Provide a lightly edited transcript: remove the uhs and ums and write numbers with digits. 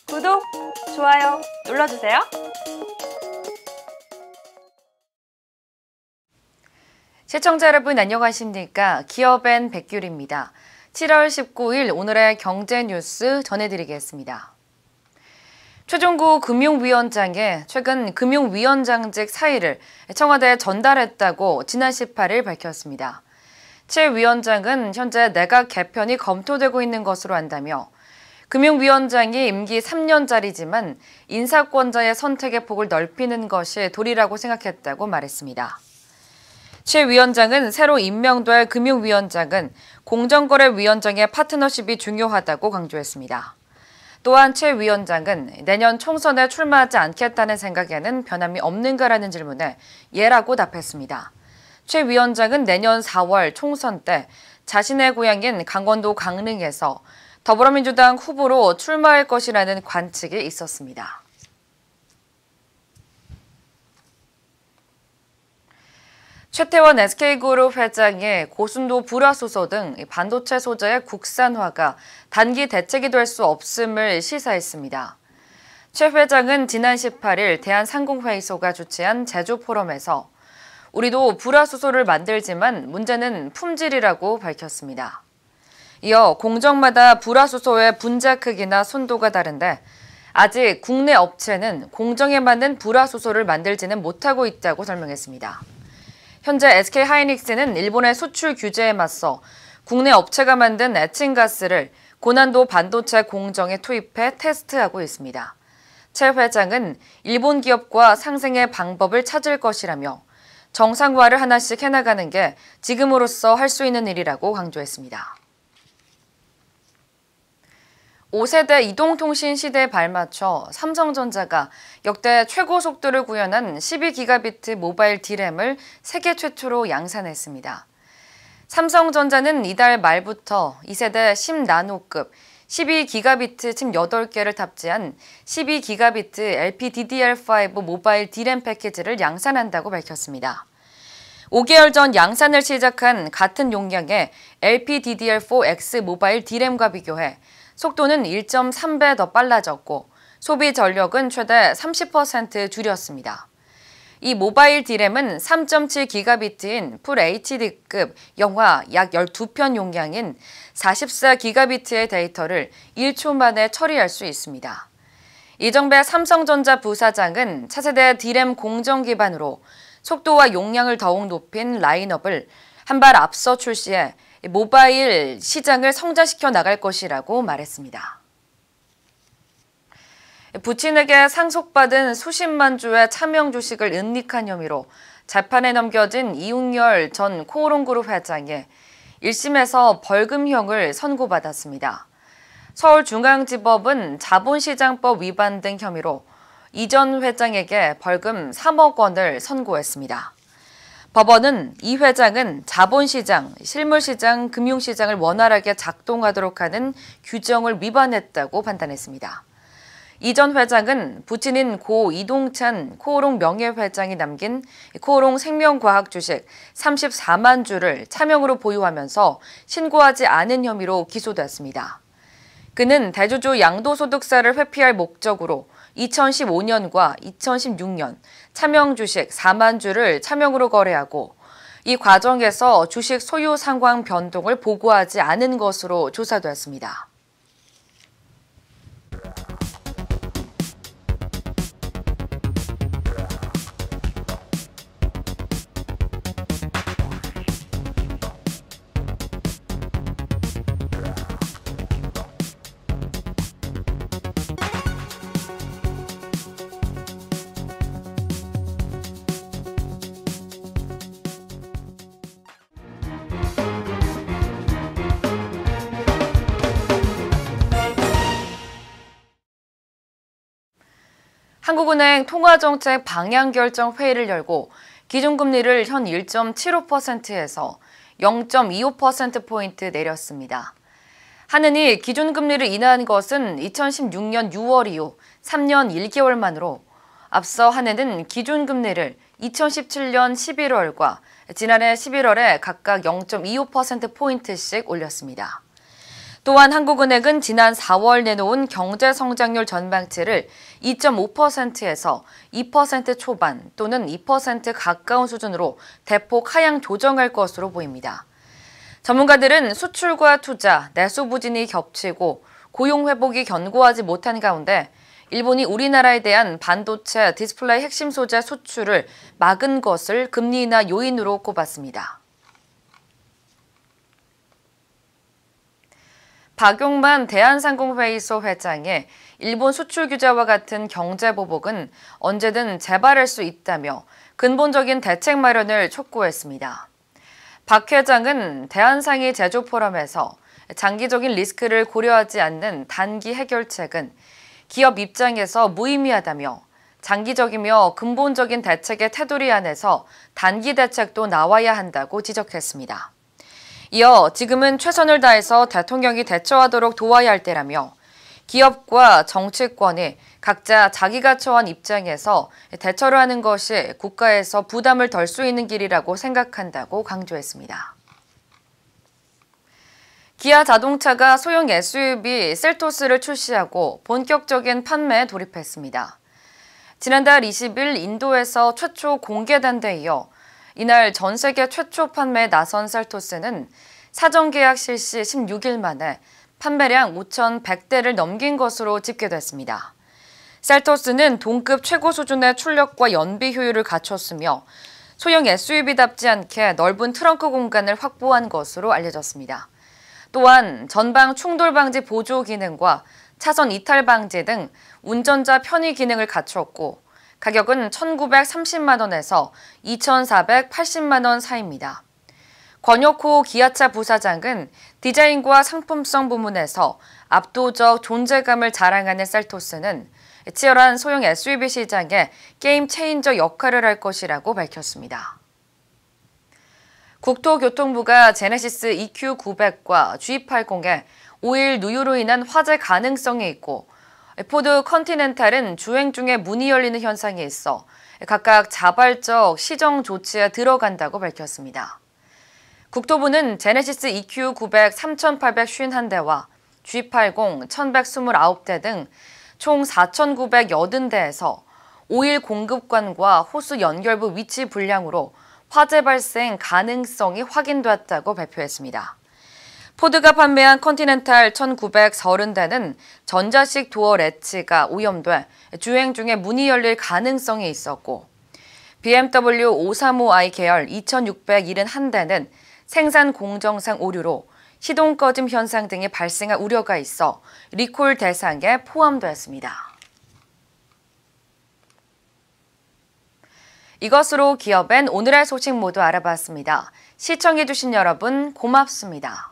구독, 좋아요 눌러주세요. 시청자 여러분 안녕하십니까? 기업엔 백규리입니다. 7월 19일 오늘의 경제 뉴스 전해드리겠습니다. 최종구 금융위원장의 최근 금융위원장직 사의를 청와대에 전달했다고 지난 18일 밝혔습니다. 최 위원장은 현재 내각 개편이 검토되고 있는 것으로 안다며 금융위원장이 임기 3년짜리지만 인사권자의 선택의 폭을 넓히는 것이 도리라고 생각했다고 말했습니다. 최 위원장은 새로 임명될 금융위원장은 공정거래위원장의 파트너십이 중요하다고 강조했습니다. 또한 최 위원장은 내년 총선에 출마하지 않겠다는 생각에는 변함이 없는가라는 질문에 예라고 답했습니다. 최 위원장은 내년 4월 총선 때 자신의 고향인 강원도 강릉에서 더불어민주당 후보로 출마할 것이라는 관측이 있었습니다. 최태원 SK그룹 회장의 고순도 불화수소 등 반도체 소재의 국산화가 단기 대책이 될 수 없음을 시사했습니다. 최 회장은 지난 18일 대한상공회의소가 주최한 제조포럼에서 우리도 불화수소를 만들지만 문제는 품질이라고 밝혔습니다. 이어 공정마다 불화수소의 분자 크기나 순도가 다른데 아직 국내 업체는 공정에 맞는 불화수소를 만들지는 못하고 있다고 설명했습니다. 현재 SK하이닉스는 일본의 수출 규제에 맞서 국내 업체가 만든 에칭가스를 고난도 반도체 공정에 투입해 테스트하고 있습니다. 최 회장은 일본 기업과 상생의 방법을 찾을 것이라며 정상화를 하나씩 해나가는 게 지금으로서 할 수 있는 일이라고 강조했습니다. 5세대 이동통신 시대에 발맞춰 삼성전자가 역대 최고 속도를 구현한 12기가비트 모바일 D램을 세계 최초로 양산했습니다. 삼성전자는 이달 말부터 2세대 10나노급 12기가비트 칩 8개를 탑재한 12기가비트 LPDDR5 모바일 D램 패키지를 양산한다고 밝혔습니다. 5개월 전 양산을 시작한 같은 용량의 LPDDR4X 모바일 D램과 비교해 속도는 1.3배 더 빨라졌고 소비 전력은 최대 30% 줄였습니다. 이 모바일 D램은 3.7기가비트인 풀 HD급 영화 약 12편 용량인 44기가비트의 데이터를 1초 만에 처리할 수 있습니다. 이정배 삼성전자 부사장은 차세대 D램 공정 기반으로 속도와 용량을 더욱 높인 라인업을 한 발 앞서 출시해 모바일 시장을 성장시켜 나갈 것이라고 말했습니다. 부친에게 상속받은 수십만 주의 차명 주식을 은닉한 혐의로 재판에 넘겨진 이웅열 전 코오롱그룹 회장이 1심에서 벌금형을 선고받았습니다. 서울중앙지법은 자본시장법 위반 등 혐의로 이 전 회장에게 벌금 3억 원을 선고했습니다. 법원은 이 회장은 자본시장, 실물시장, 금융시장을 원활하게 작동하도록 하는 규정을 위반했다고 판단했습니다. 이 전 회장은 부친인 고 이동찬 코오롱 명예회장이 남긴 코오롱 생명과학 주식 34만 주를 차명으로 보유하면서 신고하지 않은 혐의로 기소됐습니다. 그는 대주주 양도소득세를 회피할 목적으로 2015년과 2016년 차명 주식 4만 주를 차명으로 거래하고 이 과정에서 주식 소유 상황 변동을 보고하지 않은 것으로 조사됐습니다. 한국은행 통화정책 방향결정 회의를 열고 기준금리를 현 1.75%에서 0.25%포인트 내렸습니다. 한은이 기준금리를 인하한 것은 2016년 6월 이후 3년 1개월 만으로 앞서 한해는 기준금리를 2017년 11월과 지난해 11월에 각각 0.25%포인트씩 올렸습니다. 또한 한국은행은 지난 4월 내놓은 경제성장률 전망치를 2.5%에서 2% 초반 또는 2% 가까운 수준으로 대폭 하향 조정할 것으로 보입니다. 전문가들은 수출과 투자, 내수 부진이 겹치고 고용 회복이 견고하지 못한 가운데 일본이 우리나라에 대한 반도체, 디스플레이 핵심 소재 수출을 막은 것을 금리 인하 요인으로 꼽았습니다. 박용만 대한상공회의소 회장의 일본 수출 규제와 같은 경제 보복은 언제든 재발할 수 있다며 근본적인 대책 마련을 촉구했습니다. 박 회장은 대한상의 제조 포럼에서 장기적인 리스크를 고려하지 않는 단기 해결책은 기업 입장에서 무의미하다며 장기적이며 근본적인 대책의 테두리 안에서 단기 대책도 나와야 한다고 지적했습니다. 이어 지금은 최선을 다해서 대통령이 대처하도록 도와야 할 때라며 기업과 정치권이 각자 자기가 처한 입장에서 대처를 하는 것이 국가에서 부담을 덜 수 있는 길이라고 생각한다고 강조했습니다. 기아 자동차가 소형 SUV 셀토스를 출시하고 본격적인 판매에 돌입했습니다. 지난달 20일 인도에서 최초 공개된 데 이어 이날 전 세계 최초 판매에 나선 셀토스는 사전 계약 실시 16일 만에 판매량 5,100대를 넘긴 것으로 집계됐습니다. 셀토스는 동급 최고 수준의 출력과 연비 효율을 갖췄으며 소형 SUV답지 않게 넓은 트렁크 공간을 확보한 것으로 알려졌습니다. 또한 전방 충돌 방지 보조 기능과 차선 이탈 방지 등 운전자 편의 기능을 갖췄고 가격은 1,930만 원에서 2,480만 원 사이입니다. 권혁호 기아차 부사장은 디자인과 상품성 부문에서 압도적 존재감을 자랑하는 셀토스는 치열한 소형 SUV 시장에 게임 체인저 역할을 할 것이라고 밝혔습니다. 국토교통부가 제네시스 EQ900과 G80에 오일 누유로 인한 화재 가능성이 있고 포드 컨티넨탈은 주행 중에 문이 열리는 현상이 있어 각각 자발적 시정 조치에 들어간다고 밝혔습니다. 국토부는 제네시스 EQ900 3,851대와 G80 1,129대 등 총 4,980대에서 오일 공급관과 호수 연결부 위치 불량으로 화재 발생 가능성이 확인됐다고 발표했습니다. 포드가 판매한 컨티넨탈 1,930대는 전자식 도어 레치가 오염돼 주행 중에 문이 열릴 가능성이 있었고 BMW 535i 계열 2,671대는 생산 공정상 오류로 시동 꺼짐 현상 등이 발생할 우려가 있어 리콜 대상에 포함됐습니다. 이것으로 기업엔 오늘의 소식 모두 알아봤습니다. 시청해주신 여러분 고맙습니다.